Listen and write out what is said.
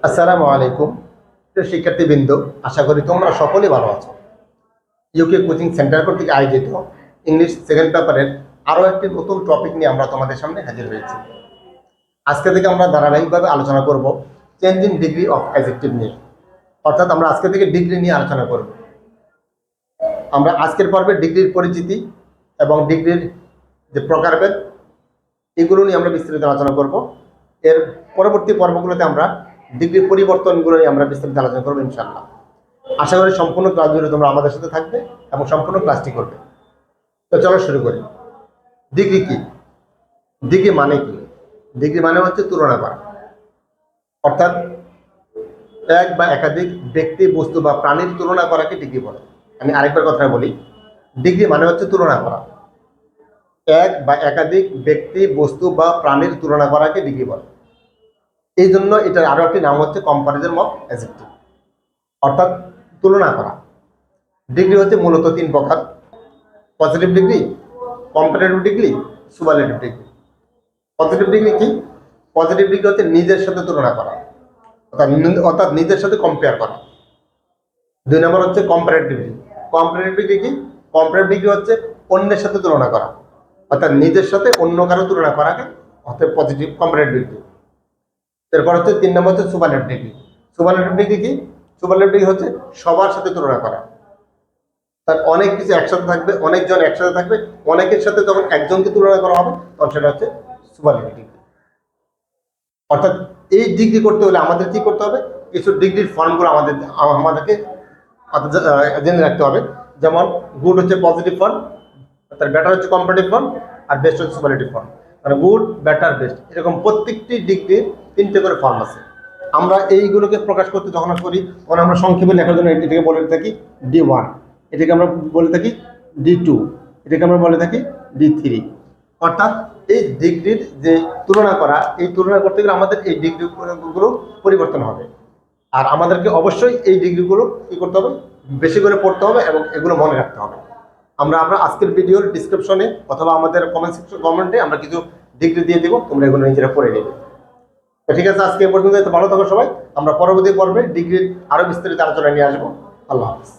আসসালামু আলাইকুম প্রিয় শিক্ষার্থীবৃন্দ, আশা করি তোমরা সকলেই ভালো আছো। ইউকে কোচিং সেন্টার কর্তৃক আয়োজিত ইংলিশ সেকেন্ড পেপারের আরও একটি নতুন টপিক নিয়ে আমরা তোমাদের সামনে হাজির হয়েছি। আজকে থেকে আমরা ধারাবাহিকভাবে আলোচনা করব চেঞ্জিং ডিগ্রি অফ অ্যাডজেক্টিভ নিয়ে, অর্থাৎ আমরা আজকে থেকে ডিগ্রি নিয়ে আলোচনা করব। আমরা আজকের পর্বে ডিগ্রির পরিচিতি এবং ডিগ্রির যে প্রকারভেদ এগুলো নিয়ে আমরা বিস্তারিত আলোচনা করব। এর পরবর্তী পর্বগুলোতে আমরা ডিগ্রির পরিবর্তনগুলো নিয়ে আমরা বিস্তারিত আলোচনা করবো ইনশাআল্লাহ। আশা করি সম্পূর্ণ ক্লাস জুড়ে তোমরা আমাদের সাথে থাকবে এবং সম্পূর্ণ ক্লাসটি করবে। তো চলো শুরু করি। ডিগ্রি কি? ডিগ্রি মানে কি? ডিগ্রি মানে হচ্ছে তুলনা করা, অর্থাৎ এক বা একাধিক ব্যক্তি, বস্তু বা প্রাণীর তুলনা করাকে ডিগ্রি বলে। আমি আরেকবার কথা বলি, ডিগ্রি মানে হচ্ছে তুলনা করা। এক বা একাধিক ব্যক্তি, বস্তু বা প্রাণীর তুলনা করাকে ডিগ্রি বলে। এই জন্য এটার আরো একটি নাম হচ্ছে কম্পারিজন অফ অ্যাডজেক্টিভ, অর্থাৎ তুলনা করা। ডিগ্রি হচ্ছে মূলত তিন প্রকার: positive degree, comparative degree, superlative degree. Positive degree কি? পজিটিভ ডিগ্রি হচ্ছে নিজের সাথে তুলনা করা, অর্থাৎ নিজের সাথে কম্পেয়ার করা। দুই নম্বর হচ্ছে কম্পারেটিভ ডিগ্রি। কম্পারেটিভ ডিগ্রি কি? কম্পারেটিভ ডিগ্রি হচ্ছে অন্যের সাথে তুলনা করা, অর্থাৎ নিজের সাথে অন্য কারো তুলনা করাকে অর্থাৎ পজিটিভ কম্পারেটিভ ডিগ্রি। এরপর হচ্ছে তিন নম্বর হচ্ছে সুপারলেটিভ ডিগ্রি। সুপারলেটিভ ডিগ্রি কি? সুপারলেটিভ ডিগ্রি হচ্ছে সবার সাথে তুলনা করা, তার অনেক কিছু একসাথে থাকবে, অনেকজন একসাথে থাকবে, অনেকের সাথে যখন একজনকে তুলনা করা হবে তখন সেটা হচ্ছে সুপারলেটিভ ডিগ্রি। অর্থাৎ এই ডিগ্রি করতে হলে আমাদের কি করতে হবে? কিছু ডিগ্রির ফর্মগুলো আমাদেরকে জেনে রাখতে হবে। যেমন গুড হচ্ছে পজিটিভ ফর্ম, তার বেটার হচ্ছে কম্পারেটিভ ফর্ম, আর বেস্ট হচ্ছে সুপারলেটিভ ফর্ম। মানে গুড, বেটার, বেস্ট, এরকম প্রত্যেকটি ডিগ্রির তিনটে করে ফর্ম আছে। আমরা এইগুলোকে প্রকাশ করতে যখন করি তখন আমরা সংক্ষেপে লেখার জন্য এটাকে বলে থাকি D1, এটাকে আমরা বলে থাকি D2, এটাকে আমরা বলে থাকি D3। অর্থাৎ এই ডিগ্রির যে তুলনা করা, এই তুলনা করতে গেলে আমাদের এই ডিগ্রিগুলো পরিবর্তন হবে। আর আমাদেরকে অবশ্যই এই ডিগ্রিগুলো কী করতে হবে? বেশি করে পড়তে হবে এবং এগুলো মনে রাখতে হবে। আমরা আজকের ভিডিওর ডিসক্রিপশনে অথবা আমাদের কমেন্টে আমরা কিছু ডিগ্রি দিয়ে দেবো, তোমরা এগুলো নিজেরা পড়ে নেবে। তো ঠিক আছে, আজকে এ পর্যন্ত ভালো থাকো সবাই। আমরা পরবর্তী পর্বে ডিগ্রির আরও বিস্তারিত আলোচনা নিয়ে আসবো। আল্লাহ হাফিজ।